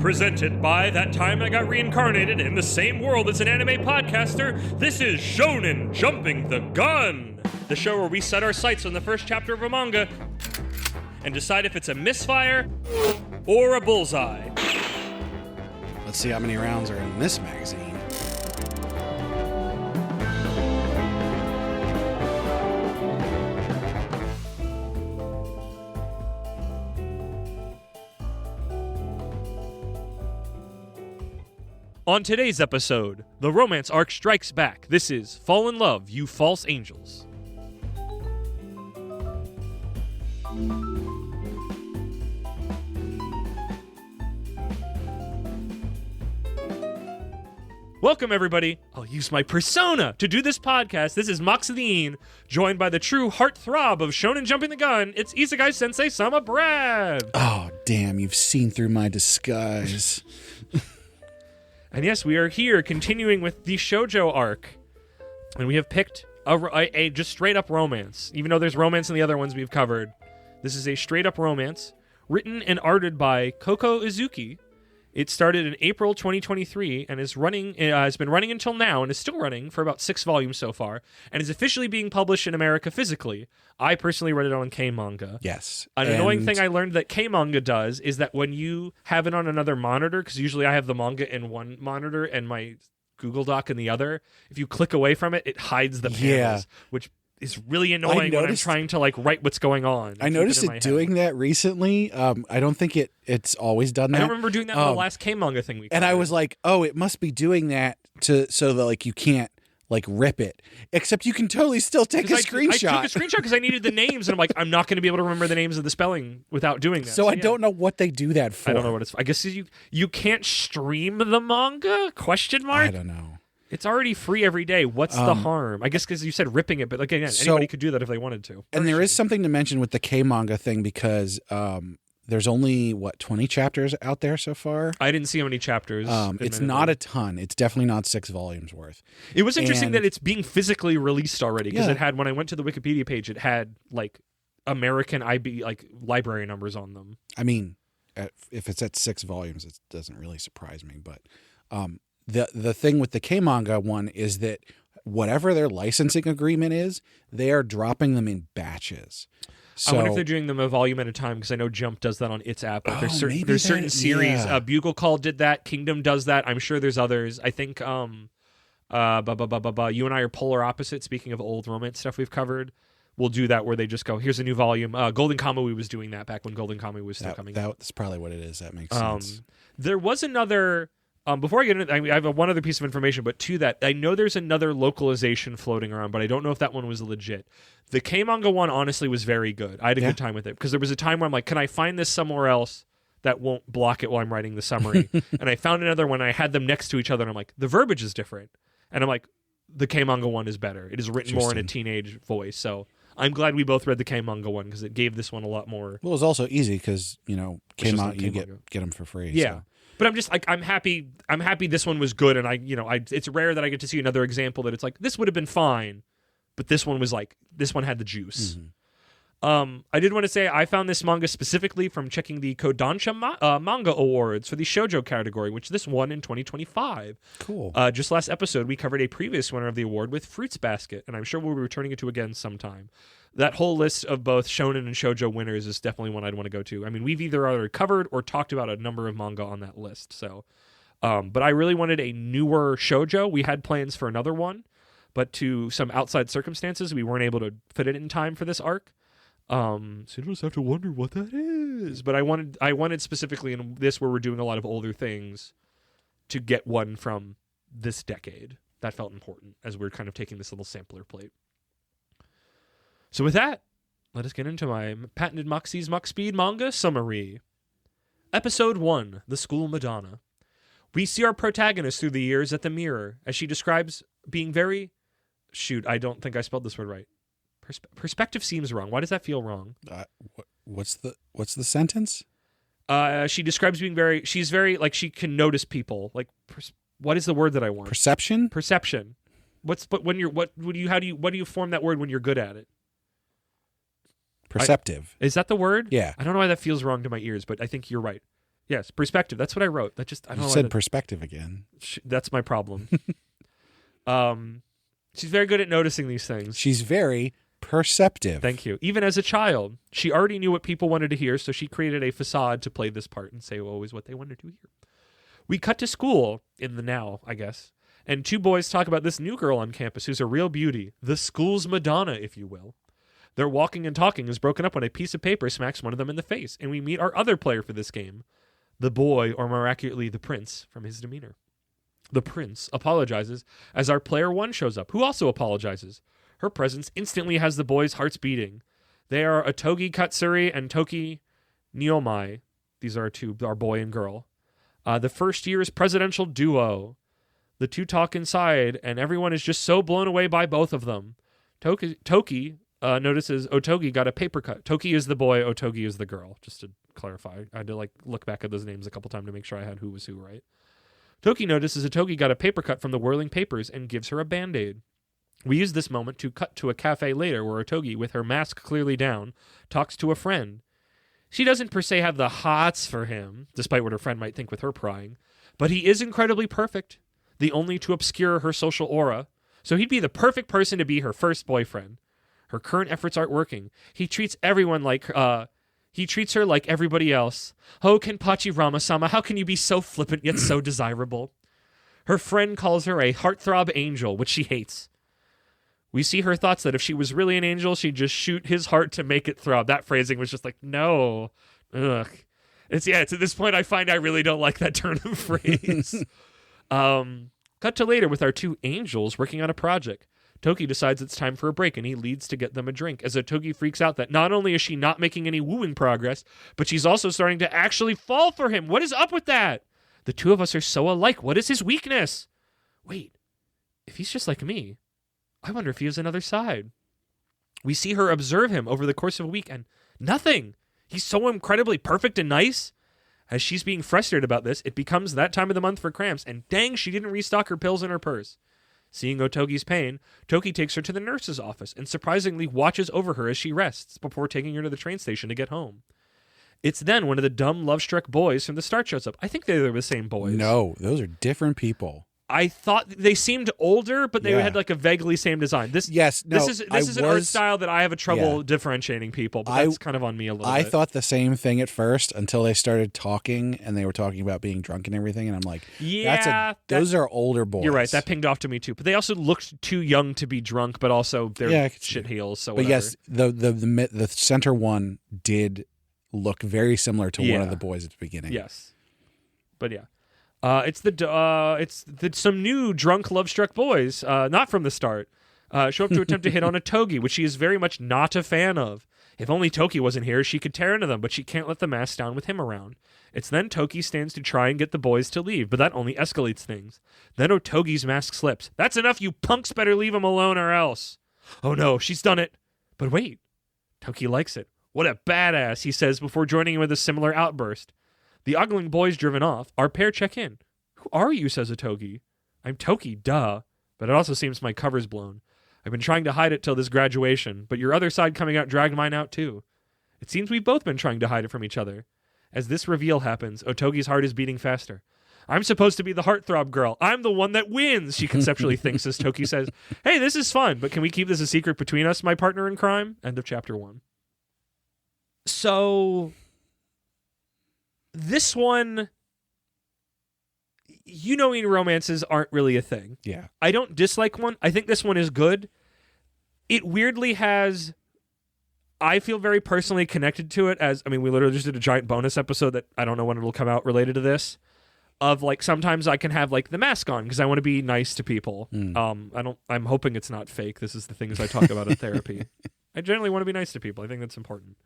Presented by That Time I Got Reincarnated in the same world as an anime podcaster, this is Shonen Jumping the Gun, the show where we set our sights on the first chapter of a manga and decide if it's a misfire or a bullseye. Let's see how many rounds are in this magazine. On today's episode, the romance arc strikes back. This is Fall in Love, You False Angels. Welcome, everybody. I'll use my persona to do this podcast. This is Moxidine, joined by the true heartthrob of Shonen Jumping the Gun. It's Isekai Sensei Sama Brad. Oh, damn, you've seen through my disguise. And yes, we are here continuing with the shoujo arc. And we have picked a just straight-up romance. Even though there's romance in the other ones we've covered. This is a straight-up romance written and arted by Koko Izuki. It started in April 2023 and has been running until now and is still running for about 6 volumes so far and is officially being published in America physically. I personally read it on K-Manga. Yes. An annoying thing I learned that K-Manga does is that when you have it on another monitor, because usually I have the manga in one monitor and my Google Doc in the other, if you click away from it, it hides the panels, which is really annoying when I'm trying to write what's going on. I noticed it doing that recently. I don't think it's always done that. I don't remember doing that in the last K-Manga thing we covered. And I was like, oh, it must be doing that so that you can't rip it. Except you can totally still take a screenshot. I took a screenshot because I needed the names, and I'm like, I'm not going to be able to remember the names of the spelling without doing that. So I don't know what they do that for. I don't know what it's for. I guess you can't stream the manga? ? I don't know. It's already free every day. What's the harm? I guess because you said ripping it, but again, anybody could do that if they wanted to. And there is something to mention with the K-Manga thing because there's only, 20 chapters out there so far? I didn't see how many chapters. It's not a ton. It's definitely not 6 volumes worth. It was interesting that it's being physically released already because it had, when I went to the Wikipedia page, it had American IB library numbers on them. I mean, if it's at 6 volumes, it doesn't really surprise me, but... The thing with the K-Manga one is that whatever their licensing agreement is, they are dropping them in batches. So, I wonder if they're doing them a volume at a time because I know Jump does that on its app. There's certain series. Yeah. Bugle Call did that. Kingdom does that. I'm sure there's others. I think you and I are polar opposites. Speaking of old romance stuff we've covered, we'll do that where they just go, here's a new volume. Golden Kamuy was doing that back when Golden Kamuy was still coming out. That's probably what it is. That makes sense. There was another... before I get into it, I have one other piece of information, but to that, I know there's another localization floating around, but I don't know if that one was legit. The K-Manga one, honestly, was very good. I had a good time with it, because there was a time where I'm like, can I find this somewhere else that won't block it while I'm writing the summary? And I found another one, I had them next to each other, and I'm like, the verbiage is different. And I'm like, the K-Manga one is better. It is written more in a teenage voice, so... I'm glad we both read the K-Manga one, because it gave this one a lot more... Well, it was also easy, because, K-Manga, you get them for free. Yeah. So. But I'm just I'm happy this one was good, and it's rare that I get to see another example that it's like, this would have been fine, but this one was this one had the juice. Mm-hmm. I did want to say I found this manga specifically from checking the Kodansha Manga Awards for the shoujo category, which this won in 2025. Cool. Just last episode, we covered a previous winner of the award with Fruits Basket, and I'm sure we'll be returning it to again sometime. That whole list of both shonen and shoujo winners is definitely one I'd want to go to. I mean, we've either already covered or talked about a number of manga on that list. So, but I really wanted a newer shoujo. We had plans for another one, but to some outside circumstances, we weren't able to fit it in time for this arc. So you just have to wonder what that is. But I wanted specifically in this where we're doing a lot of older things to get one from this decade. That felt important as we're kind of taking this little sampler plate. So with that, let us get into my patented Moxie's Mox Speed manga summary. Episode 1, The School Madonna. We see our protagonist through the years at the mirror, as she describes being very... Shoot, I don't think I spelled this word right. Perspective seems wrong. Why does that feel wrong? What's the sentence? She describes being very... She's very, she can notice people. What is the word that I want? Perception? Perception. How do you form that word when you're good at it? Perceptive. Is that the word? Yeah. I don't know why that feels wrong to my ears, but I think you're right. Yes, perspective. That's what I wrote. That just I don't You know. said perspective again. That's my problem. She's very good at noticing these things. She's very perceptive. Thank you. Even as a child, she already knew what people wanted to hear, so she created a facade to play this part and say always what they wanted to hear. We cut to school in the now, I guess, and two boys talk about this new girl on campus who's a real beauty, the school's Madonna, if you will. Their walking and talking is broken up when a piece of paper smacks one of them in the face, and we meet our other player for this game, the boy, or more accurately, the prince, from his demeanor. The prince apologizes as our player 1 shows up, who also apologizes. Her presence instantly has the boys' hearts beating. They are Otogi Katsuri and Toki Niomai. These are our boy and girl. The first year's presidential duo. The two talk inside, and everyone is just so blown away by both of them. Toki notices Otogi got a paper cut. Toki is the boy, Otogi is the girl, just to clarify. I had to look back at those names a couple times to make sure I had who was who right. Toki notices Otogi got a paper cut from the whirling papers and gives her a Band-Aid. We use this moment to cut to a cafe later where Otogi, with her mask clearly down, talks to a friend. She doesn't per se have the hots for him, despite what her friend might think with her prying, but he is incredibly perfect, the only to obscure her social aura, so he'd be the perfect person to be her first boyfriend. Her current efforts aren't working. He treats everyone he treats her like everybody else. Oh, Kenpachi Ramasama, how can you be so flippant yet so desirable? Her friend calls her a heartthrob angel, which she hates. We see her thoughts that if she was really an angel, she'd just shoot his heart to make it throb. That phrasing was just like, no. Ugh. It's at this point I find I really don't like that turn of phrase. Cut to later with our two angels working on a project. Toki decides it's time for a break, and he leads to get them a drink, as Otogi freaks out that not only is she not making any wooing progress, but she's also starting to actually fall for him. What is up with that? The two of us are so alike. What is his weakness? Wait, if he's just like me, I wonder if he has another side. We see her observe him over the course of a week, and nothing. He's so incredibly perfect and nice. As she's being frustrated about this, it becomes that time of the month for cramps, and dang, she didn't restock her pills in her purse. Seeing Otogi's pain, Toki takes her to the nurse's office and surprisingly watches over her as she rests before taking her to the train station to get home. It's then one of the dumb, love-struck boys from the start shows up. I think they're the same boys. No, those are different people. I thought they seemed older, but they had a vaguely same design. This is an art style that I have a trouble differentiating people, but that's kind of on me a little bit. I thought the same thing at first until they started talking and they were talking about being drunk and everything, and I'm like, those are older boys. You're right, that pinged off to me too. But they also looked too young to be drunk, but also they're shit heels. So but yes, the center one did look very similar to one of the boys at the beginning. Yes, but yeah. It's some new drunk love-struck boys, not from the start, show up to attempt to hit on Otogi, which she is very much not a fan of. If only Toki wasn't here, she could tear into them, but she can't let the mask down with him around. It's then Toki stands to try and get the boys to leave, but that only escalates things. Then Otogi's mask slips. That's enough, you punks better leave him alone or else. Oh no, she's done it. But wait, Toki likes it. What a badass, he says before joining in with a similar outburst. The ogling boys driven off, our pair check in. Who are you, says Otogi. I'm Toki, duh. But it also seems my cover's blown. I've been trying to hide it till this graduation, but your other side coming out dragged mine out too. It seems we've both been trying to hide it from each other. As this reveal happens, Otogi's heart is beating faster. I'm supposed to be the heartthrob girl. I'm the one that wins, she conceptually thinks as Toki says, hey, this is fun, but can we keep this a secret between us, my partner in crime? End of chapter 1. So... this one, romances aren't really a thing. Yeah. I don't dislike one. I think this one is good. It weirdly has, I feel very personally connected to it we literally just did a giant bonus episode that I don't know when it'll come out related to this, of sometimes I can have the mask on because I want to be nice to people. I'm hoping it's not fake. This is the things I talk about in therapy. I generally want to be nice to people. I think that's important.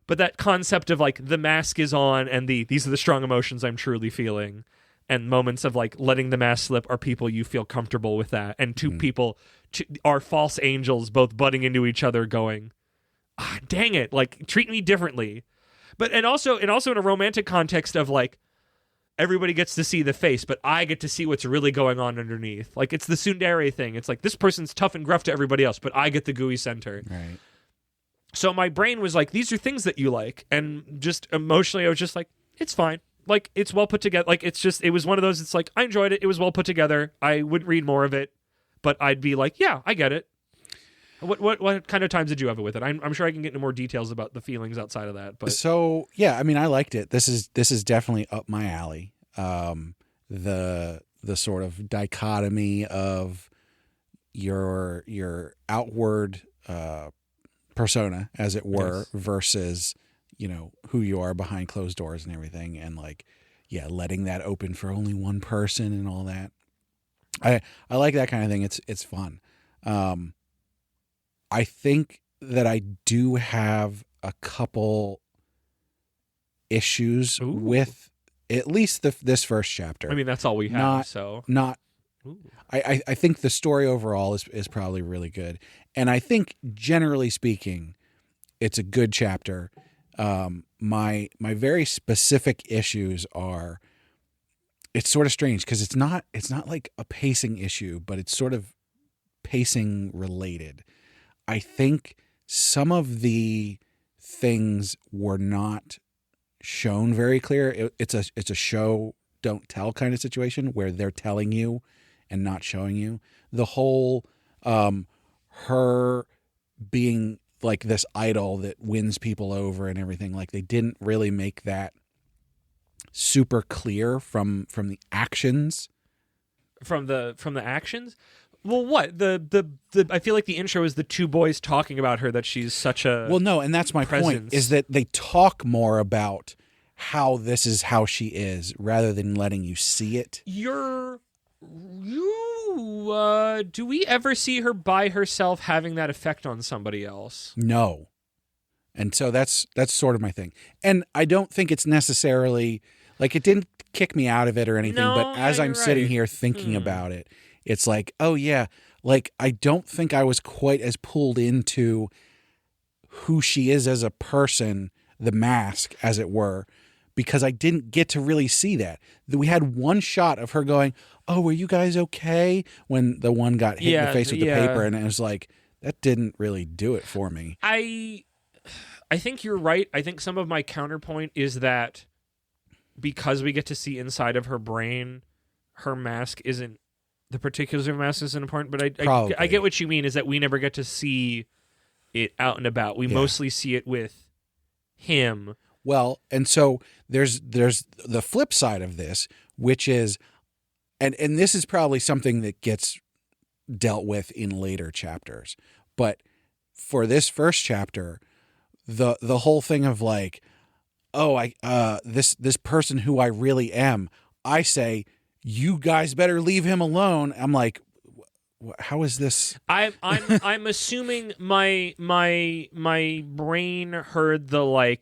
But that concept of the mask is on and these are the strong emotions I'm truly feeling, and moments of letting the mask slip are people you feel comfortable with that, and two people are false angels both butting into each other going, dang it, treat me differently. But and also in a romantic context of everybody gets to see the face, but I get to see what's really going on underneath. It's the tsundere thing. It's this person's tough and gruff to everybody else, but I get the gooey center. Right. So my brain was these are things that you like. And just emotionally, I was just it's fine. like it's well put together. Like it was one of those. It's like I enjoyed it. It was well put together. I wouldn't read more of it, but I'd be like, yeah, I get it. What kind of times did you have it with it? I'm sure I can get into more details about the feelings outside of that. But so yeah, I mean, I liked it. This is definitely up my alley. The sort of dichotomy of your outward persona, as it were, yes. versus who you are behind closed doors and everything, and like letting that open for only one person and all that. I like that kind of thing. It's fun. I think that I do have a couple issues Ooh. with at least this first chapter. I mean, that's all we have. I think the story overall is probably really good, and I think generally speaking, it's a good chapter. My very specific issues are, it's sort of strange because it's not like a pacing issue, but it's sort of pacing related. I think some of the things were not shown very clear. It's a show don't tell kind of situation where they're telling you and not showing you. The whole her being like this idol that wins people over and everything, like they didn't really make that super clear from the actions. From the actions? Well, what? The I feel like the intro is the two boys talking about her, that she's such a Well, no, and that's my point, is that they talk more about how this is how she is rather than letting you see it. Do we ever see her by herself having that effect on somebody else? No. And so that's sort of my thing. And I don't think it's necessarily like, it didn't kick me out of it or anything, No, but as I'm sitting here thinking about it, it's like, oh yeah, like I don't think I was quite as pulled into who she is as a person, the mask, as it were, because I didn't get to really see that. We had one shot of her going, oh, were you guys okay? When the one got hit in the face with the paper, and it was like, that didn't really do it for me. I think you're right. I think some of my counterpoint is that because we get to see inside of her brain, her mask isn't, the particulars of her mask isn't important, but I get what you mean, is that we never get to see it out and about. We mostly see it with him. Well, and so there's the flip side of this, which is, and this is probably something that gets dealt with in later chapters, but for this first chapter, the whole thing of like, oh, this person who I really am, I say, you guys better leave him alone. I'm like, how is this? I'm assuming my brain heard the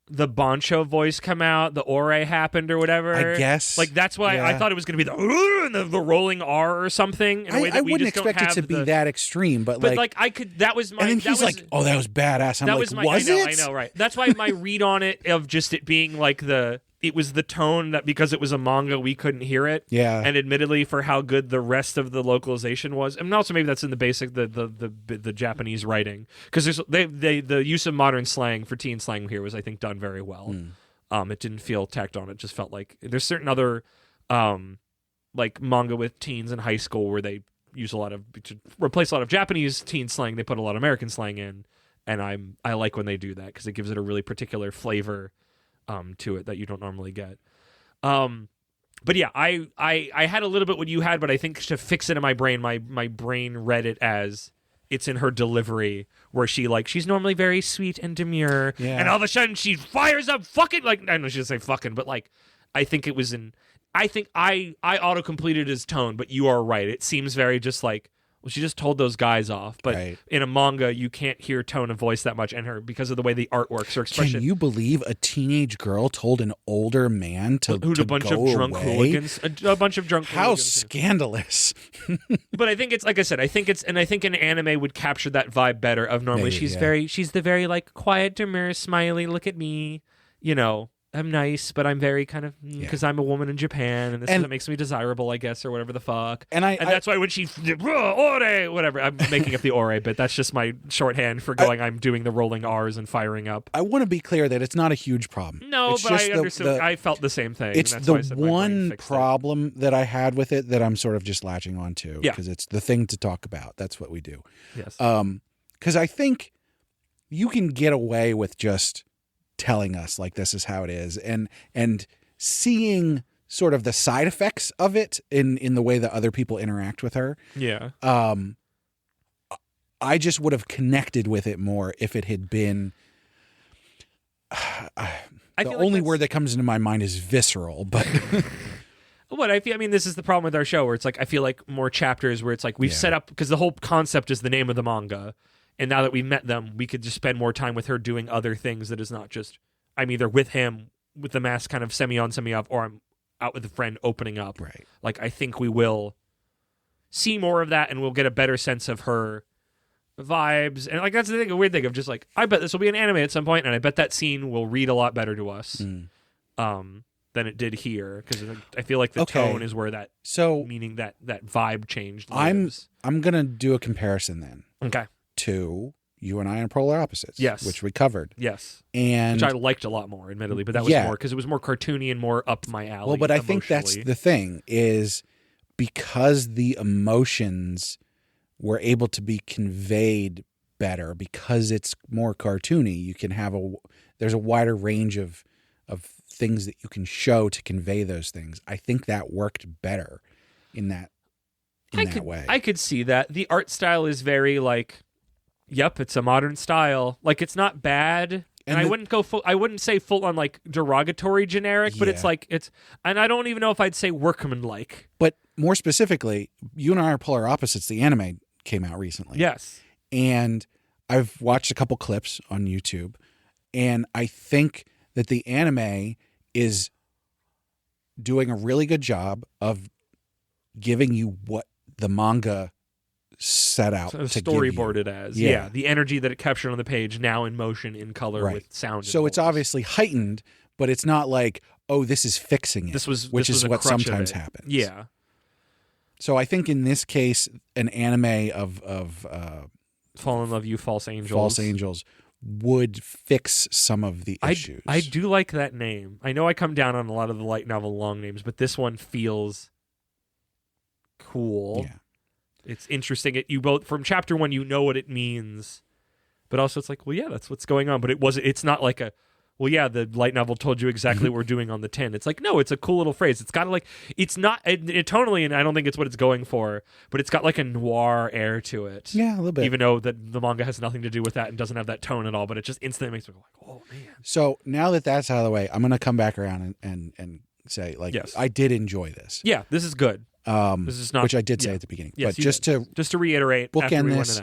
Boncho voice come out, the ore happened or whatever. I guess. Like that's why I thought it was going to be the rolling R or something. In a way that I we wouldn't just don't expect it to be that extreme, but like I could. That was my. And then he's like, "Oh, that was badass." I'm like, "Was it?" I know, right? That's why my read on it of just it being like it was the tone that because it was a manga we couldn't hear it. Yeah. And admittedly, for how good the rest of the localization was, and also maybe that's in the basic the Japanese writing, because the use of modern slang for teen slang here was, I think, done very well. It didn't feel tacked on. It just felt like there's certain other like manga with teens in high school where they use to replace a lot of Japanese teen slang, they put a lot of American slang in, and I like when they do that because it gives it a really particular flavor to it that you don't normally get. But yeah, I had a little bit what you had, but I think to fix it in my brain, my brain read it as it's in her delivery where she's normally very sweet and demure, and all of a sudden she fires up fucking, like, I know she doesn't say fucking, but like I think it was I think I auto completed his tone, but you are right. It seems very just like, well, she just told those guys off. But in a manga, you can't hear tone of voice that much in her because of the way the art works, her expression. Can you believe a teenage girl told an older man to a bunch go of drunk away? hooligans? A bunch of drunk How hooligans. scandalous. But I think it's, like I said, I think an anime would capture that vibe better of normally she's the very like quiet, demure, smiley, look at me, I'm nice, but I'm very kind of because I'm a woman in Japan, and this is what makes me desirable, I guess, or whatever the fuck. And that's why when she ore, whatever, I'm making up the ore, but that's just my shorthand for going. I'm doing the rolling R's and firing up. I want to be clear that it's not a huge problem. No, it's but I understood. I felt the same thing. It's the one problem that I had with it that I'm sort of just latching on to because it's the thing to talk about. That's what we do. Yes. Because I think you can get away with just telling us like this is how it is and seeing sort of the side effects of it in the way that other people interact with her. Yeah. I just would have connected with it more if it had been the only word that comes into my mind is visceral, but what I mean, this is the problem with our show where it's like I feel like more chapters where it's like we've set up because the whole concept is the name of the manga. And now that we've met them, we could just spend more time with her doing other things that is not just, I'm either with him with the mask kind of semi-on, semi-off, or I'm out with a friend opening up. Right. Like, I think we will see more of that and we'll get a better sense of her vibes. And, like, that's the thing, a weird thing of just, like, I bet this will be an anime at some point, and I bet that scene will read a lot better to us than it did here. Because I feel like the tone is where that, meaning that vibe changed lives. I'm going to do a comparison then. Okay. To You and I are Polar Opposites. Yes. Which we covered. Yes. And which I liked a lot more, admittedly, but that was more because it was more cartoony and more up my alley. Well, but I think that's the thing is because the emotions were able to be conveyed better because it's more cartoony, you can have there's a wider range of things that you can show to convey those things. I think that worked better in that way. I could see that. The art style is very like, yep, it's a modern style. Like it's not bad. And I wouldn't go I wouldn't say full on like derogatory generic, but it's like and I don't even know if I'd say workmanlike. But more specifically, You and I are Polar Opposites, the anime came out recently. Yes. And I've watched a couple clips on YouTube, and I think that the anime is doing a really good job of giving you what the manga set out to storyboarded as. Yeah. The energy that it captured on the page now in motion, in color, with sound. So it's obviously heightened, but it's not like, oh, this is fixing it, which is what sometimes happens. Yeah. So I think in this case, an anime of Fall in Love You, False Angels would fix some of the issues. I do like that name. I know I come down on a lot of the light novel long names, but this one feels cool. Yeah. It's interesting. You both from chapter 1, you know what it means, but also it's like, well, yeah, that's what's going on. But it's not like a, well, yeah, the light novel told you exactly what we're doing on the tin. It's like, no, it's a cool little phrase. It's got like, it's not it tonally, and I don't think it's what it's going for, but it's got like a noir air to it. Yeah, a little bit. Even though the manga has nothing to do with that and doesn't have that tone at all, but it just instantly makes me go like, oh man. So now that that's out of the way, I'm gonna come back around and say like, yes, I did enjoy this. Yeah, this is good. This is not, which I did say at the beginning. Yes, but just to reiterate, bookend this,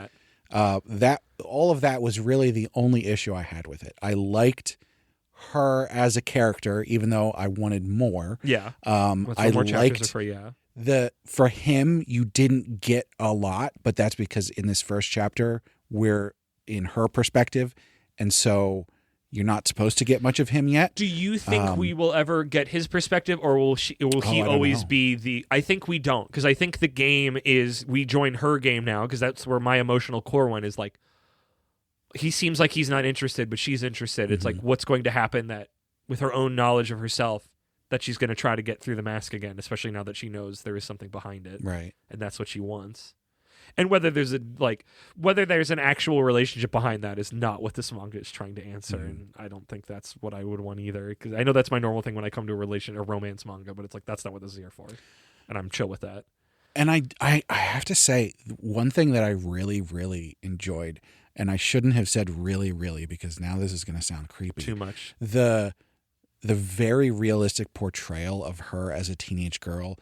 that all of that was really the only issue I had with it. I liked her as a character, even though I wanted more. Yeah. I liked for him, you didn't get a lot, but that's because in this first chapter, we're in her perspective. And so you're not supposed to get much of him yet. Do you think we will ever get his perspective, or will he always be the... I think we don't, because I think the game is... We join her game now, because that's where my emotional core one is like... He seems like he's not interested, but she's interested. It's like, what's going to happen that, with her own knowledge of herself, that she's going to try to get through the mask again, especially now that she knows there is something behind it. Right. And that's what she wants. And whether there's an actual relationship behind that is not what this manga is trying to answer, and I don't think that's what I would want either. Because I know that's my normal thing when I come to a romance manga, but it's like that's not what this is here for, and I'm chill with that. And I have to say, one thing that I really, really enjoyed, and I shouldn't have said really, really, because now this is going to sound creepy. Too much. The very realistic portrayal of her as a teenage girl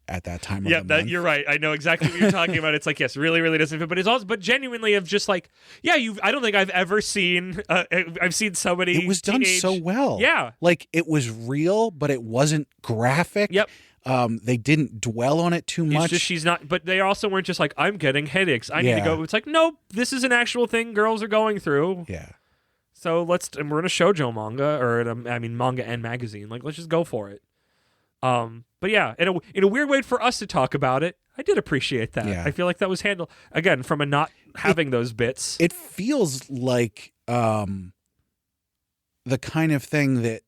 at that time of the month. You're right. I know exactly what you're talking about. It's like, yes, really, really doesn't fit, but it's also, but genuinely of just like, yeah, I don't think I've ever seen, I've seen somebody. It was done so well. Yeah. Like it was real, but it wasn't graphic. Yep. They didn't dwell on it too much. It's just she's not, but they also weren't just like, I'm getting headaches, I need to go. It's like, nope, this is an actual thing girls are going through. Yeah. So and we're in a shoujo manga, or manga and magazine. Like, let's just go for it. But yeah, in a weird way for us to talk about it, I did appreciate that. Yeah. I feel like that was handled again from a not having those bits. It feels like the kind of thing that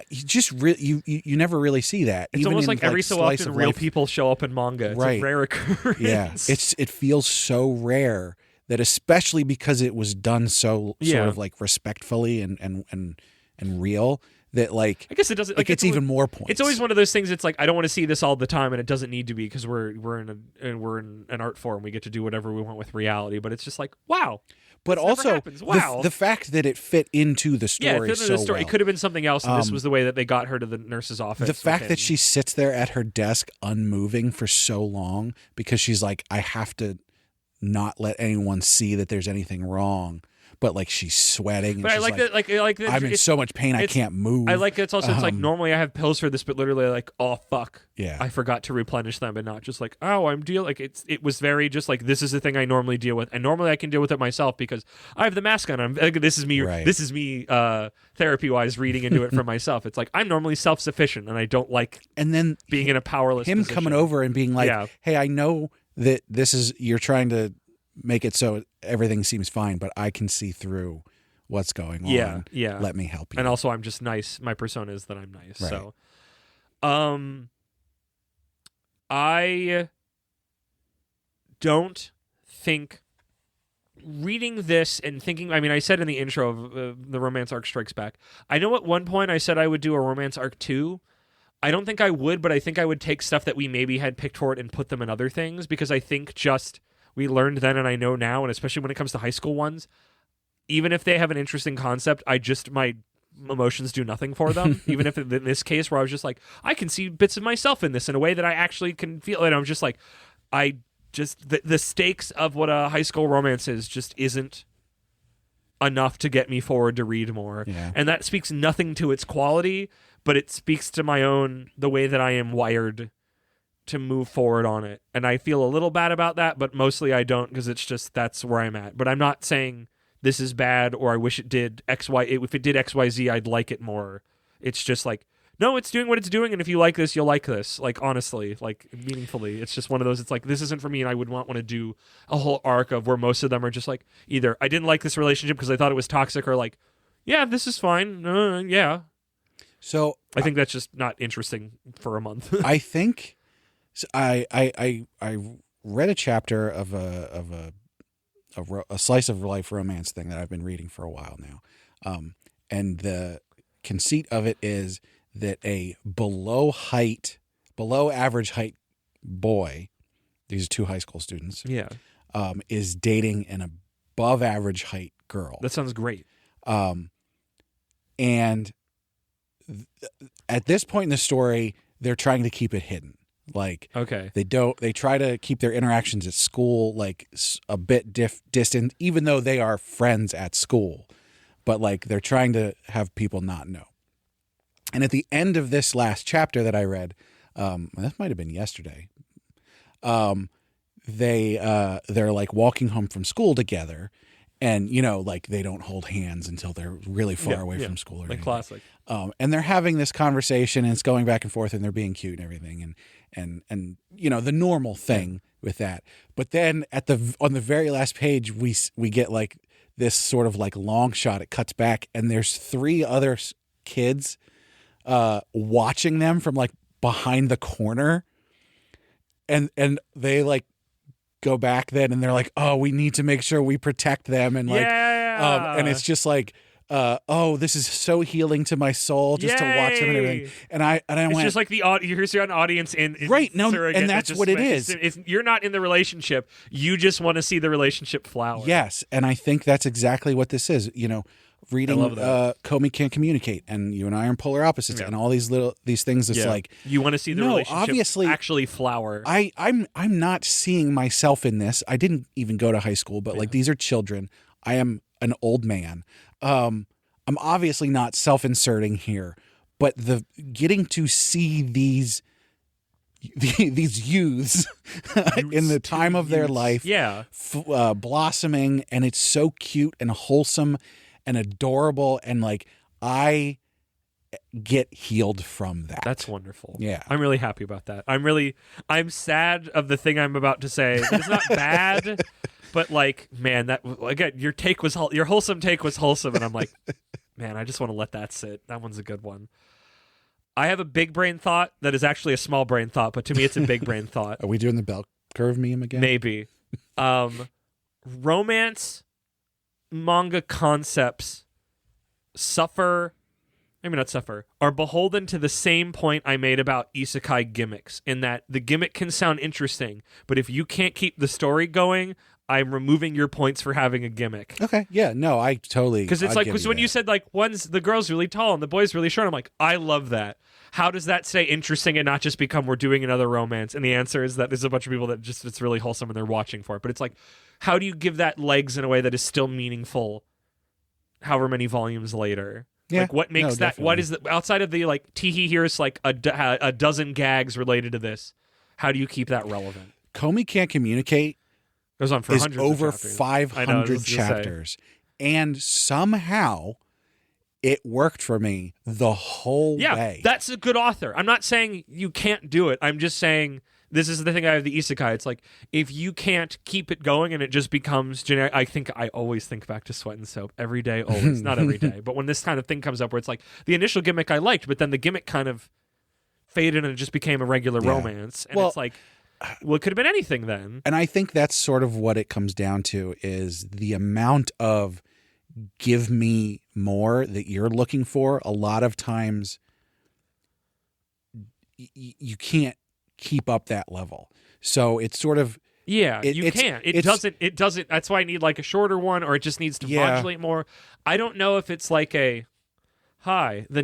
you just you never really see that. It's even almost in, like every so often real people show up in manga. It's right. a rare occurrence. Yeah, it feels so rare that, especially because it was done so sort of like respectfully and real, that like I guess it doesn't. Like, it's even more points. It's always one of those things. It's like I don't want to see this all the time, and it doesn't need to be because we're in an art form. We get to do whatever we want with reality. But it's just like, wow. But also, wow. the fact that it fit into the story, yeah, it fit into the story. Well. It could have been something else, and this was the way that they got her to the nurse's office. The fact that she sits there at her desk unmoving for so long because she's like, I have to not let anyone see that there's anything wrong. But like she's sweating. But and I like that. I'm in so much pain I can't move. I like it's also it's like normally I have pills for this, but literally like, oh fuck, yeah, I forgot to replenish them, and not just like, oh, I'm like it was very just like, this is the thing I normally deal with, and normally I can deal with it myself because I have the mask on. This is me. Right. This is me therapy wise reading into it for myself. It's like I'm normally self sufficient, and I don't like being in a powerless position. Coming over and being like, hey, I know that you're trying to make it so everything seems fine, but I can see through what's going on. Yeah. Let me help you. And also, I'm just nice. My persona is that I'm nice. Right. So, I don't think reading this and thinking. I mean, I said in the intro of the romance arc Strikes Back. I know at one point I said I would do a romance arc 2. I don't think I would, but I think I would take stuff that we maybe had picked for it and put them in other things, because I think just we learned then and I know now, and especially when it comes to high school ones, even if they have an interesting concept, my emotions do nothing for them. Even if in this case where I was just like, I can see bits of myself in this in a way that I actually can feel it. I'm just like, the stakes of what a high school romance is just isn't enough to get me forward to read more. Yeah. And that speaks nothing to its quality, but it speaks to the way that I am wired to move forward on it. And I feel a little bad about that, but mostly I don't, because it's just, that's where I'm at. But I'm not saying this is bad or I wish it did X, Y. If it did X, Y, Z, I'd like it more. It's just like, no, it's doing what it's doing, and if you like this, you'll like this. Like, honestly, like, meaningfully. It's just one of those, it's like, this isn't for me, and I would not want to do a whole arc of where most of them are just like, either I didn't like this relationship because I thought it was toxic, or like, yeah, this is fine. Yeah. So I think that's just not interesting for a month. I think I read a chapter of a slice of life romance thing that I've been reading for a while now, and the conceit of it is that a below average height boy, these are two high school students, is dating an above average height girl. That sounds great. And at this point in the story, they're trying to keep it hidden. Like, okay, they try to keep their interactions at school like a bit distant, even though they are friends at school. But like, they're trying to have people not know. And at the end of this last chapter that I read, that might have been yesterday. They're like walking home from school together, and like they don't hold hands until they're really far away from school. Or like classic. And they're having this conversation, and it's going back and forth, and they're being cute and everything, and the normal thing with that. But then on the very last page, we get like this sort of like long shot. It cuts back, and there's 3 other kids watching them from like behind the corner, and they like go back then, and they're like, oh, we need to make sure we protect them, and like and it's just like, oh, this is so healing to my soul just to watch them and everything. And I it's went, just like here's your audience in right now, and that's what it is. If you're not in the relationship, you just want to see the relationship flower. Yes, and I think that's exactly what this is. Reading Comey Can't Communicate, and You and I are in polar opposites, and all these things. It's like, you want to see the relationship obviously actually flower. I'm not seeing myself in this. I didn't even go to high school, but like, these are children. I am an old man. I'm obviously not self-inserting here, but the getting to see these these youths in the time of their life, Yeah. blossoming, and it's so cute and wholesome and adorable, and like I get healed from that. That's wonderful. Yeah. I'm really happy about that. I'm sad of the thing I'm about to say. It's not bad, but like, man, that again, your wholesome take was wholesome, and I'm like, man, I just want to let that sit. That one's a good one. I have a big brain thought that is actually a small brain thought, but to me it's a big brain thought. Are we doing the bell curve meme again? Maybe. Romance manga concepts are beholden to the same point I made about isekai gimmicks, in that the gimmick can sound interesting, but if you can't keep the story going, I'm removing your points for having a gimmick. Okay. Yeah. No, I totally. Because it's like, when you said like the girl's really tall and the boy's really short, I'm like, I love that. How does that stay interesting and not just become we're doing another romance? And the answer is that there's a bunch of people that just, it's really wholesome and they're watching for it. But it's like, how do you give that legs in a way that is still meaningful however many volumes later? Yeah, like what makes that, definitely. what is the, outside of the like teehee, here's like a dozen gags related to this, how do you keep that relevant? Comey Can't Communicate Goes on for is hundreds over of chapters. 500 chapters, and somehow it worked for me the whole way. That's a good author. I'm not saying you can't do it. I'm just saying this is the thing I have the isekai. It's like, if you can't keep it going and it just becomes generic. I always think back to Sweat and Soap every day, always. Not every day, but when this kind of thing comes up where it's like the initial gimmick I liked, but then the gimmick kind of faded and it just became a regular romance. And it's like, well, it could have been anything then. And I think that's sort of what it comes down to, is the amount of give me more that you're looking for. A lot of times you can't keep up that level. So it's sort of, you can't. It doesn't. That's why I need like a shorter one, or it just needs to modulate more. I don't know if it's like the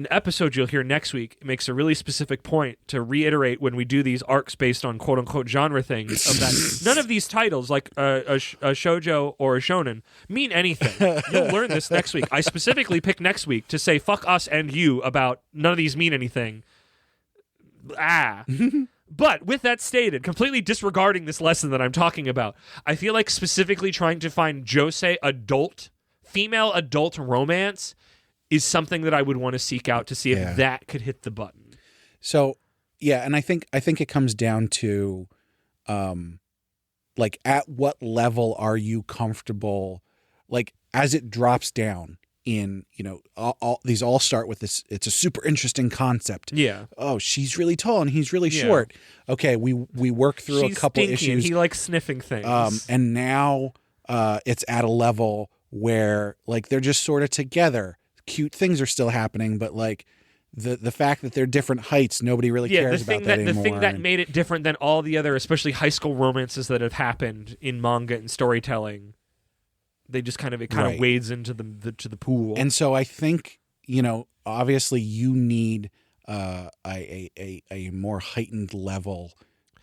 episode you'll hear next week makes a really specific point to reiterate when we do these arcs based on quote unquote genre things, of that none of these titles, like a shoujo or a shonen, mean anything. You'll learn this next week. I specifically picked next week to say fuck us and you about none of these mean anything. But with that stated, completely disregarding this lesson that I'm talking about, I feel like specifically trying to find josei female adult romance is something that I would want to seek out to see if that could hit the button. So, yeah, and I think it comes down to, like, at what level are you comfortable, like, as it drops down in, all these all start with this, it's a super interesting concept. Yeah. Oh, she's really tall and he's really short. Okay, we work through a couple stinky issues. And he likes sniffing things. And now it's at a level where, like, they're just sort of together. Cute things are still happening, but like the fact that they're different heights, nobody really cares about that anymore. The thing that made it different than all the other, especially high school romances that have happened in manga and storytelling, they just kind of wades into the pool. And so I think, obviously you need a more heightened level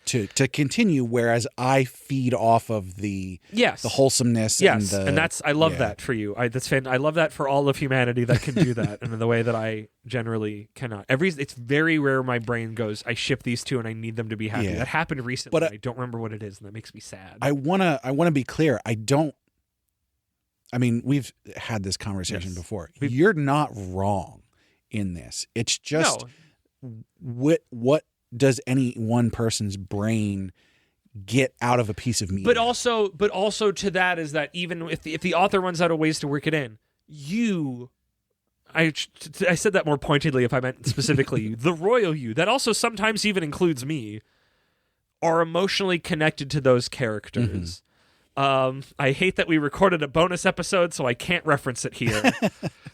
to continue, whereas I feed off of the wholesomeness. Yes, and that's, I love that for you. I love that for all of humanity that can do that, and in the way that I generally cannot. It's very rare my brain goes, I ship these two and I need them to be happy. That happened recently, but I don't remember what it is, and that makes me sad. I wanna be clear. We've had this conversation before. You're not wrong in this. It's just what does any one person's brain get out of a piece of media? But also to that is that even if the author runs out of ways to work it in, I said that more pointedly if I meant specifically you, the royal you, that also sometimes even includes me, are emotionally connected to those characters. Mm-hmm. I hate that we recorded a bonus episode, so I can't reference it here.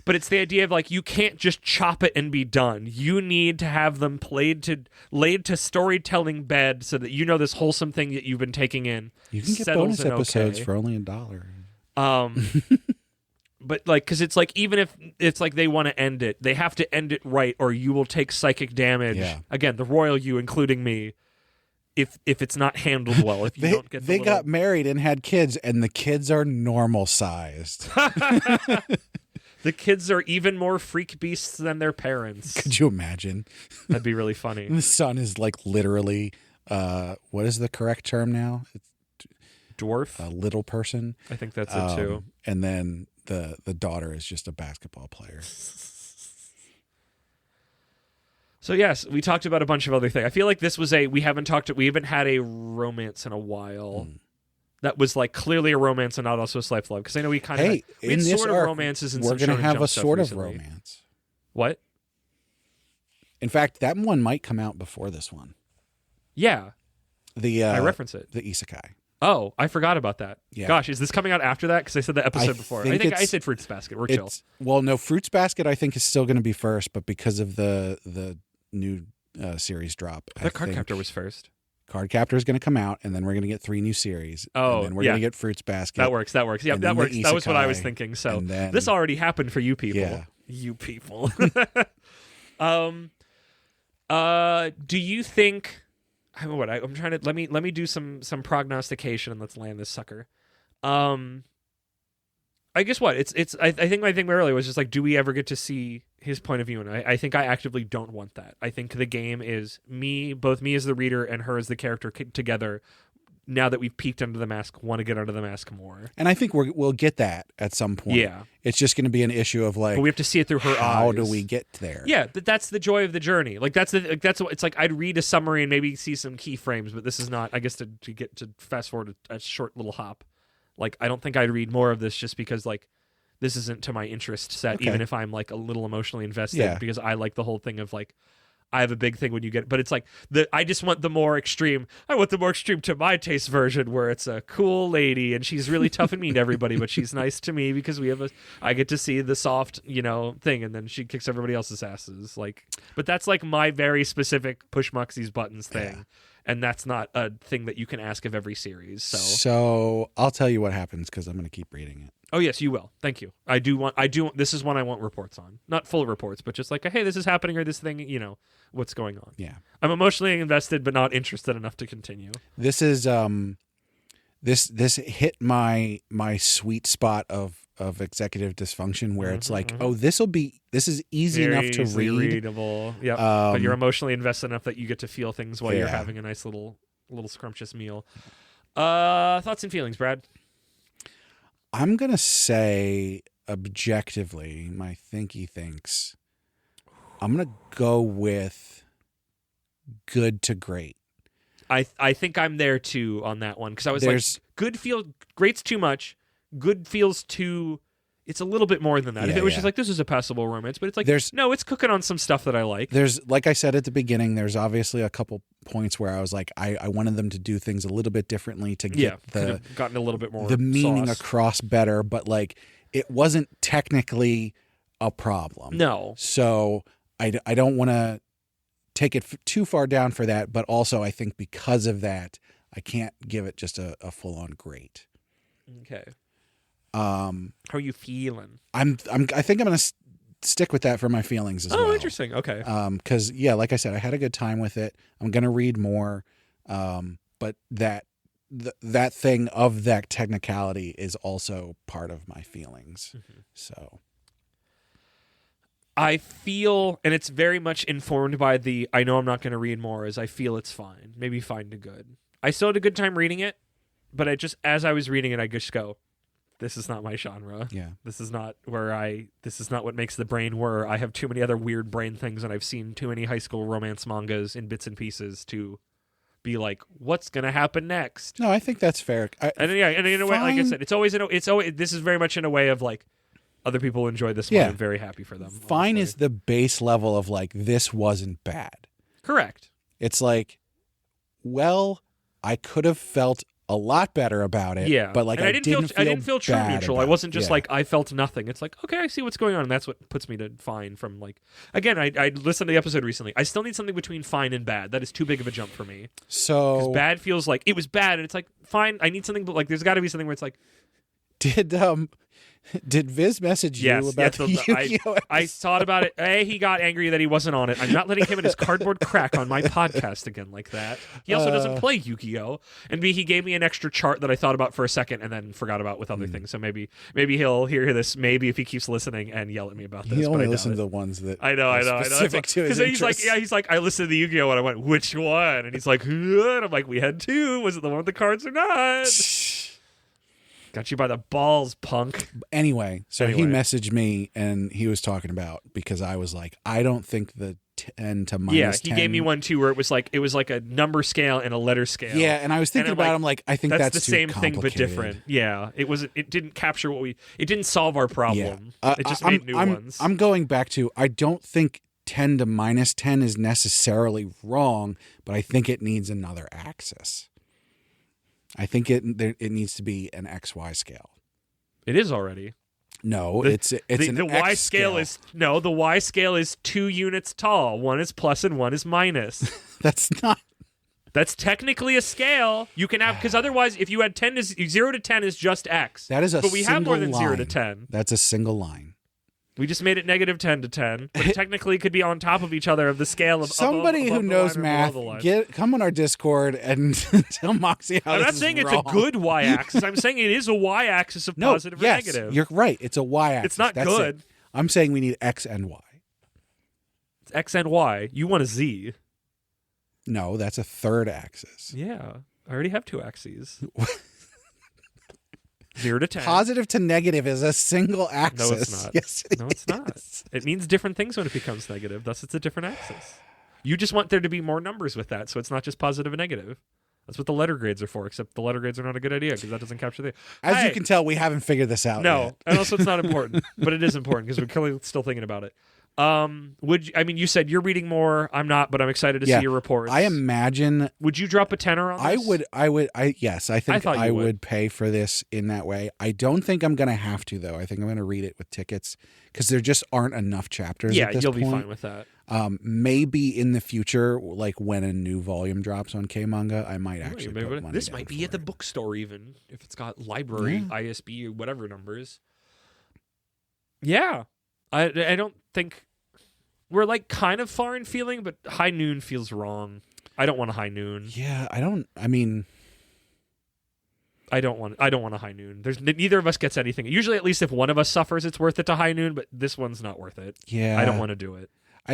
But it's the idea of, like, you can't just chop it and be done. You need to have them laid to storytelling bed so that this wholesome thing that you've been taking in. You can get bonus episodes for only $1. But like, because it's like, even if it's like they want to end it, they have to end it right, or you will take psychic damage. Yeah. Again, the royal you, including me. If it's not handled well, if you don't get they got married and had kids, and the kids are normal sized. The kids are even more freak beasts than their parents. Could you imagine? That'd be really funny. The son is like literally what is the correct term now? It's Dwarf. a little person. I think that's it too. And then the daughter is just a basketball player. So yes, we talked about a bunch of other things. I feel like this was we haven't had a romance in a while. That was like clearly a romance and not also a slice of love. Because I know we kind of in this this sort arc, of romances and we're going to have a sort of recently. romance. What? In fact, that one might come out before this one. Yeah, I reference it. The isekai. Oh, I forgot about that. Yeah. Gosh, is this coming out after that? Because I said the episode before. I think I said Fruits Basket. We're chill. Well, no, Fruits Basket I think is still going to be first, but because of the new series drop, The Cardcaptor was first. Cardcaptor is going to come out, and then we're going to get 3 new series. Oh, and then we're going to get Fruits Basket. That works. Yeah, and that then works. the That was what I was isekai, thinking. So and then- this already happened for you people. Yeah. You people. Do you think? I'm trying to let me do some prognostication and let's land this sucker. I guess what I think my thing earlier was just like, do we ever get to see his point of view? And I think I actively don't want that. I think the game is both me as the reader and her as the character together. Now that we've peeked under the mask, want to get under the mask more. And I think we'll get that at some point. Yeah. It's just going to be an issue of like, but we have to see it through her eyes. How do we get there? Yeah, but that's the joy of the journey. Like that's what it's like. I'd read a summary and maybe see some keyframes, but this is not. I guess to get to fast forward a short little hop. Like I don't think I'd read more of this just because like this isn't to my interest set. Okay. Even if I'm like a little emotionally invested, Yeah. because I like the whole thing of like. I have a big thing when you get, but it's like I just want the more extreme. I want the more extreme to my taste version where it's a cool lady and she's really tough and mean to everybody, but she's nice to me because I get to see the soft, thing, and then she kicks everybody else's asses. Like, but that's like my very specific push Muxies buttons thing, and that's not a thing that you can ask of every series. So I'll tell you what happens because I'm going to keep reading it. Oh yes, you will. Thank you. I do. This is one I want reports on, not full reports, but just like, hey, this is happening or this thing. What's going on. Yeah, I'm emotionally invested, but not interested enough to continue. This is this hit my sweet spot of executive dysfunction where it's like, oh, this is easy Very enough to easily read. readable. Yeah, but you're emotionally invested enough that you get to feel things while you're having a nice little scrumptious meal. Thoughts and feelings, Brad? I'm gonna say objectively, my thinky thinks. I'm gonna go with good to great. I think I'm there too on that one because I was great's too much. Good feels too. It's a little bit more than that. If it was just like this is a passable romance, but it's like it's cooking on some stuff that I like. There's like I said at the beginning, there's obviously a couple points where I was like, I wanted them to do things a little bit differently to get gotten a little bit more the meaning sauce across better, but like it wasn't technically a problem. No. So I don't want to take it too far down for that, but also I think because of that, I can't give it just a full on great. Okay. How are you feeling? I think I'm gonna stick with that for my feelings as well. Oh, interesting. Okay. Because like I said, I had a good time with it. I'm gonna read more, but that thing of that technicality is also part of my feelings. Mm-hmm. So I feel, and it's very much informed by I know I'm not going to read more, as I feel it's fine, maybe fine to good. I still had a good time reading it, but as I was reading it, I just go, this is not my genre. Yeah. This is not what makes the brain whir. I have too many other weird brain things, and I've seen too many high school romance mangas in bits and pieces to be like, what's going to happen next? No, I think that's fair. And in a way, like I said, it's always this is very much in a way of like, other people enjoy this one. I'm very happy for them. Fine honestly. is the base level of like, this wasn't bad. Correct. It's like, well, I could have felt a lot better about it. Yeah. But like, I didn't feel true neutral. I wasn't just like, I felt nothing. It's like, okay, I see what's going on. And that's what puts me to fine from like, again, I listened to the episode recently. I still need something between fine and bad. That is too big of a jump for me. So. Because bad feels like it was bad. And it's like, fine, I need something, but like, there's got to be something where it's like. Did Viz message you Yes, about the Yu-Gi-Oh? I thought about it. A, he got angry that he wasn't on it. I'm not letting him and his cardboard crack on my podcast again like that. He also doesn't play Yu-Gi-Oh! And B, he gave me an extra chart that I thought about for a second and then forgot about with other things. So maybe he'll hear this. Maybe if he keeps listening and yell at me about this. He only but listened to the ones that I know. specific to his interests. He's like, I listened to the Yu-Gi-Oh! And I went, which one? And he's like, and I'm like, we had two. Was it the one with the cards or not? Got you by the balls, punk. Anyway, he messaged me and he was talking about, because I was like, I don't think the 10 to minus 10. Yeah, he gave me one too where it was like a number scale and a letter scale. Yeah, and I was thinking about it, I'm like, I think that's the too same thing but complicated. different. Yeah, it didn't capture it didn't solve our problem. It just made new ones. I'm going back to, I don't think 10 to minus 10 is necessarily wrong, but I think it needs another axis. I think it needs to be an XY scale. It is already. No, it's an the Y X scale is the Y scale is 2 units tall. One is plus and one is minus. That's not. That's technically a scale. You can have, because otherwise, if you had 0 to 10 is just X. That is a but we have more than single 0 to line. 10. That's a single line. We just made it negative 10 to 10, but it technically could be on top of each other of the scale of somebody above who the knows line or math. below the line. Come on our Discord and tell Moxie how I'm this not is saying wrong. it's a good y-axis. I'm saying it is a y-axis of positive or negative. You're right. It's a y-axis. It's not That's good. It. I'm saying we need X and Y. It's X and Y. You want a Z. No, that's a third axis. Yeah. I already have 2 axes. 0 to 10. Positive to negative is a single axis. No, it's not. Yes, it's not. It means different things when it becomes negative. Thus, it's a different axis. You just want there to be more numbers with that, so it's not just positive and negative. That's what the letter grades are for, except the letter grades are not a good idea because that doesn't capture the... As you can tell, we haven't figured this out No, yet. and also it's not important, but it is important because we're clearly still thinking about it. You said you're reading more. I'm not, but I'm excited to see your reports. I imagine. Would you drop a tenner on this? Yes, I think I would pay for this in that way. I don't think I'm going to have to, though. I think I'm going to read it with tickets because there just aren't enough chapters at this you'll point. be fine with that. Maybe in the future, like when a new volume drops on K-Manga, I might actually put money This down might be for at the it. bookstore even, if it's got library, ISB, or whatever numbers. Yeah. I don't think... We're like kind of far in feeling, but high noon feels wrong. I don't want a high noon. Yeah, I don't want a high noon. Neither of us gets anything. Usually, at least if one of us suffers, it's worth it to high noon, but this one's not worth it. Yeah. I don't want to do it.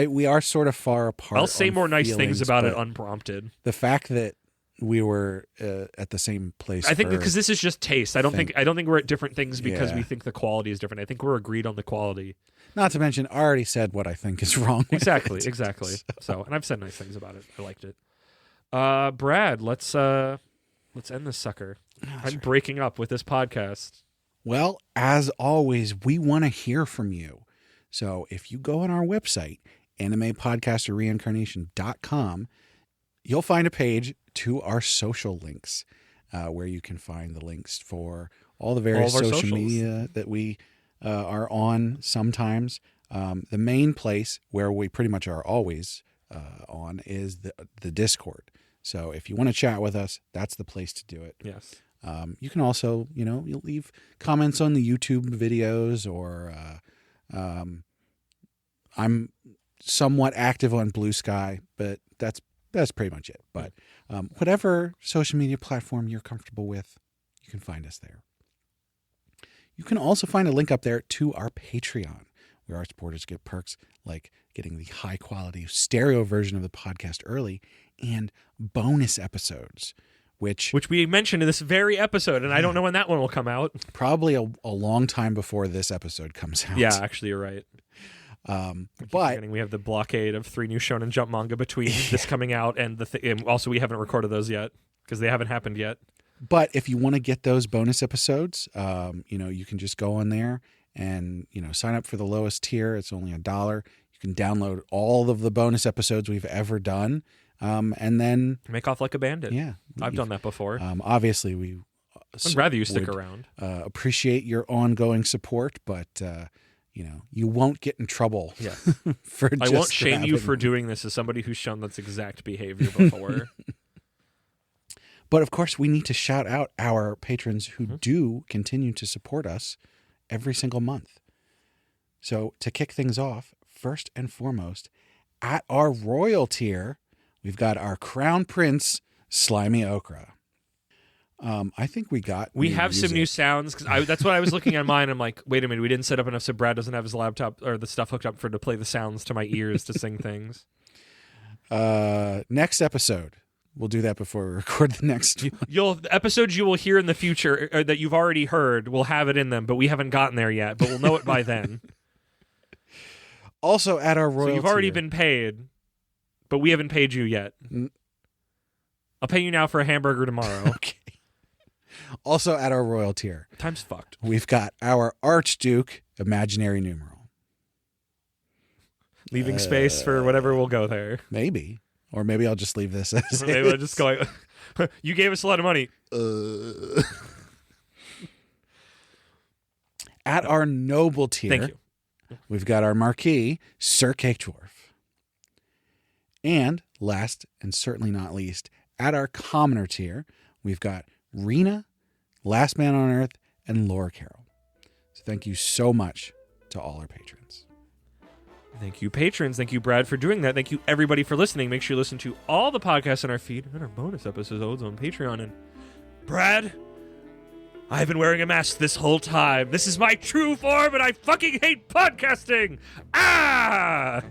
We are sort of far apart. I'll say on more nice things feelings, about it but unprompted. The fact that we were at the same place. I think for because this is just taste. I don't think we're at different things because Yeah. we think the quality is different. I think we're agreed on the quality. Not to mention, I already said what I think is wrong. with Exactly. it. So, and I've said nice things about it. I liked it. Brad, let's end this sucker. I'm breaking up with this podcast. Well, as always, we want to hear from you. So if you go on our website, animepodcasterreincarnation.com, you'll find a page to our social links where you can find the links for all the various social socials. media that we are on sometimes. The main place where we pretty much are always on is the Discord. So if you want to chat with us, that's the place to do it. Yes. You can also, you'll leave comments on the YouTube videos, or I'm somewhat active on Blue Sky, but that's pretty much it. But whatever social media platform you're comfortable with, you can find us there. You can also find a link up there to our Patreon, where our supporters get perks like getting the high quality stereo version of the podcast early and bonus episodes, which we mentioned in this very episode, and I don't know when that one will come out. Probably a long time before this episode comes out. Yeah, actually, you're right. But we have the blockade of 3 new Shonen Jump manga between this coming out and and also we haven't recorded those yet because they haven't happened yet. But if you want to get those bonus episodes, you can just go on there and sign up for the lowest tier. It's only $1. You can download all of the bonus episodes we've ever done, and then make off like a bandit. Yeah, I've done that before. Obviously, we I'd rather you stick around. Appreciate your ongoing support, but you won't get in trouble. Yeah, I won't shame you for doing this as somebody who's shown this exact behavior before. But of course, we need to shout out our patrons who do continue to support us every single month. So to kick things off, first and foremost, at our royal tier, we've got our Crown Prince, Slimy Okra. I think we have some new sounds because that's what I was looking at mine. I'm like, wait a minute, we didn't set up enough so Brad doesn't have his laptop or the stuff hooked up to play the sounds to my ears to sing things. Next episode, we'll do that before we record the next one. The episodes you will hear in the future that you've already heard will have it in them, but we haven't gotten there yet. But we'll know it by then. Also at our royal So you've already been paid, but we haven't paid you yet. I'll pay you now for a hamburger tomorrow. Okay. Also at our royal tier. Time's fucked. We've got our Archduke imaginary numeral. Leaving space for whatever will go there. Maybe. Or maybe I'll just leave this as maybe I'll just go, you gave us a lot of money. At our noble tier. Thank you. We've got our marquee, Sir Cake Dwarf. And last and certainly not least, at our commoner tier, we've got Rena, Last Man on Earth, and Laura Carroll. So thank you so much to all our patrons. Thank you, patrons. Thank you, Brad, for doing that. Thank you, everybody, for listening. Make sure you listen to all the podcasts on our feed and our bonus episodes on Patreon. And Brad, I've been wearing a mask this whole time. This is my true form, and I fucking hate podcasting. Ah!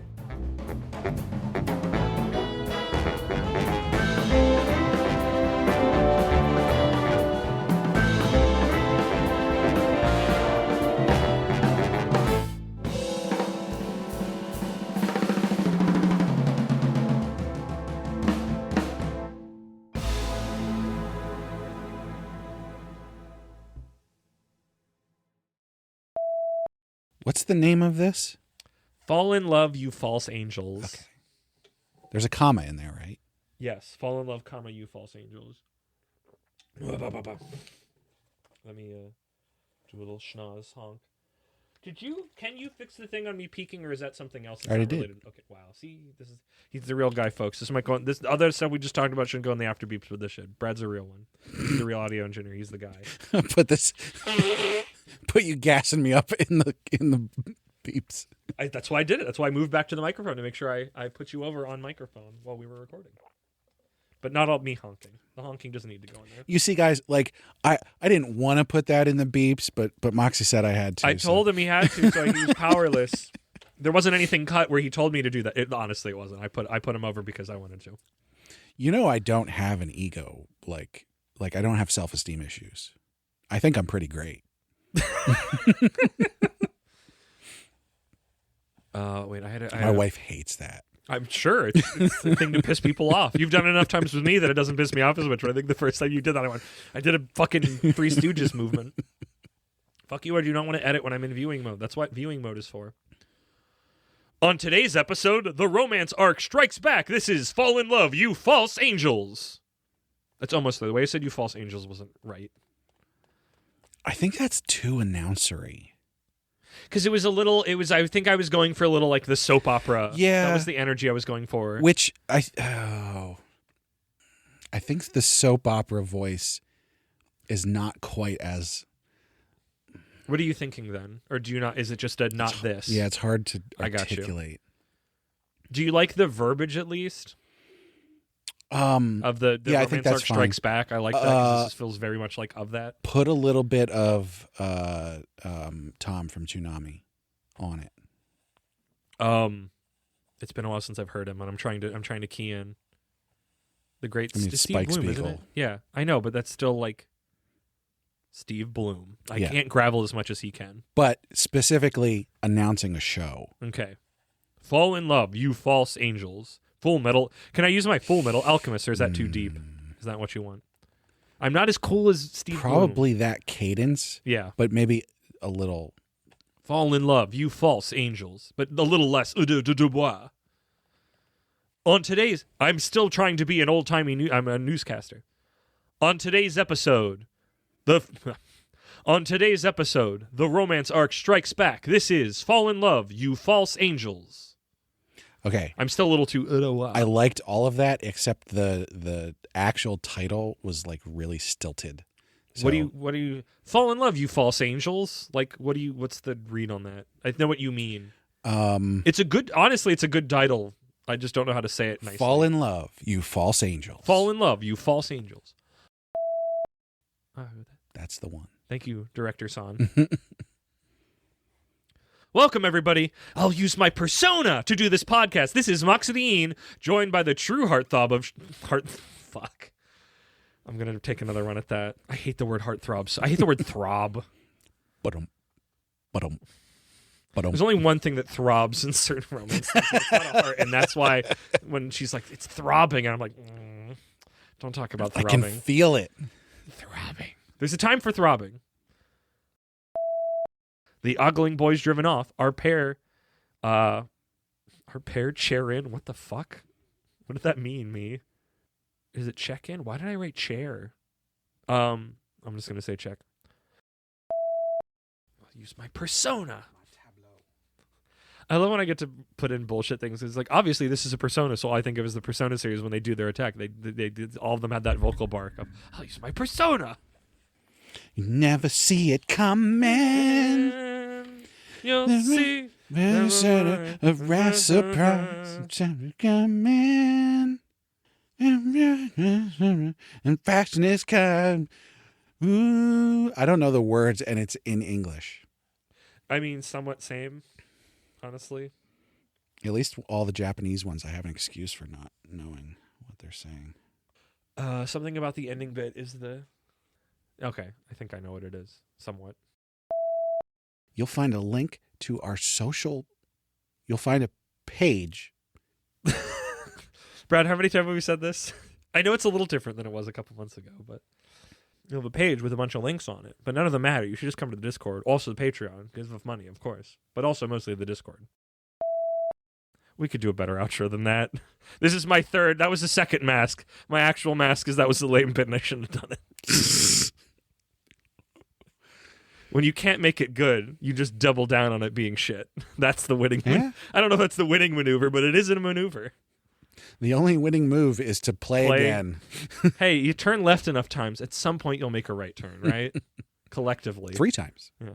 What's the name of this? Fall in love, you false angels. Okay. There's a comma in there, right? Yes. Fall in love, comma, you false angels. Let me do a little schnoz honk. Can you fix the thing on me peeking, or is that something else? I already did. Okay, wow. See, he's the real guy, folks. This other stuff we just talked about shouldn't go in the after beeps with this shit. Brad's a real one. He's the real audio engineer. He's the guy. Put you gassing me up in the beeps. That's why I did it. That's why I moved back to the microphone to make sure I put you over on microphone while we were recording. But not all me honking. The honking doesn't need to go in there. You see, guys, like I didn't want to put that in the beeps, but Moxie said I had to. I told him he had to, so he was powerless. There wasn't anything cut where he told me to do that. Honestly, it wasn't. I put him over because I wanted to. You know, I don't have an ego. Like I don't have self-esteem issues. I think I'm pretty great. Wait, My wife hates that. I'm sure it's the thing to piss people off. You've done it enough times with me that it doesn't piss me off as much. But I think the first time you did that, I did a fucking Three Stooges movement. Fuck you, I do not want to edit when I'm in viewing mode. That's what viewing mode is for. On today's episode, the romance arc strikes back. This is Fall in Love, You False Angels. That's almost the way I said you false angels wasn't right. I think that's too announcery. Because I think I was going for a little like the soap opera. Yeah. That was the energy I was going for. Which I think the soap opera voice is not quite as... What are you thinking then? Or do you not, is it just a not this? Yeah, it's hard to I got you. articulate. Do you like the verbiage at least? Of the yeah, I romance think that's arc strikes back. I like that because this feels very much like of that. Put a little bit of Tom from Toonami on it. It's been a while since I've heard him, and I'm trying to key in. The great Spike Steve Bloom, Spiegel. isn't it? Yeah, I know, but that's still like Steve Bloom. I Yeah. can't gravel as much as he can. But specifically announcing a show. Okay. Fall in Love, You False Angels. Full Metal. Can I use my Full Metal Alchemist, or is that too deep? Is that what you want? I'm not as cool as Steve Bloom. Probably that cadence. Yeah. But maybe a little... Fall in Love, You False Angels. But a little less de bois. On today's... I'm still trying to be an old-timey... I'm a newscaster. On today's episode... On today's episode, the romance arc strikes back. This is Fall in Love, You False Angels. Okay. I'm still a little too... I liked all of that, except the actual title was like really stilted. So, What do you fall in love, you false angels? Like, what's the read on that? I know what you mean. It's a good title. I just don't know how to say it nicely. Fall in love, you false angels. Fall in love, you false angels. That's the one. Thank you, Director San. Welcome, everybody. I'll use my persona to do this podcast. This is Moxidine, joined by the true heartthrob of Fuck. I'm going to take another run at that. I hate the word heartthrobs. I hate the word throb. Ba-dum. There's only one thing that throbs in certain romance. It's not a heart, and that's why when she's like, it's throbbing, and I'm like, don't talk about throbbing. I can feel it. Throbbing. There's a time for throbbing. The ogling boys driven off. Our pair chair in. What the fuck? What did that mean, me? Is it check in? Why did I write chair? I'm just gonna say check. I'll use my persona. I love when I get to put in bullshit things. It's like, obviously this is a persona, so all I think of is the Persona series when they do their attack. They all of them had that vocal bark of, I'll use my persona. You never see it coming. You'll see. A rare surprise coming. And fashion is kind. Ooh, I don't know the words, and it's in English. I mean, somewhat same, honestly. At least all the Japanese ones, I have an excuse for not knowing what they're saying. Something about the ending bit is the... Okay, I think I know what it is, somewhat. You'll find a link to our social... You'll find a page. Brad, how many times have we said this? I know it's a little different than it was a couple months ago, but you have a page with a bunch of links on it, but none of them matter. You should just come to the Discord. Also the Patreon, give us money, of course, but also mostly the Discord. We could do a better outro than that. This is my third. That was the second mask. My actual mask is that was the lame bit and I shouldn't have done it. When you can't make it good, you just double down on it being shit. That's the winning I don't know if that's the winning maneuver, but it is a maneuver. The only winning move is to play again. Hey, you turn left enough times, at some point you'll make a right turn, right? Collectively. 3 times. Yeah.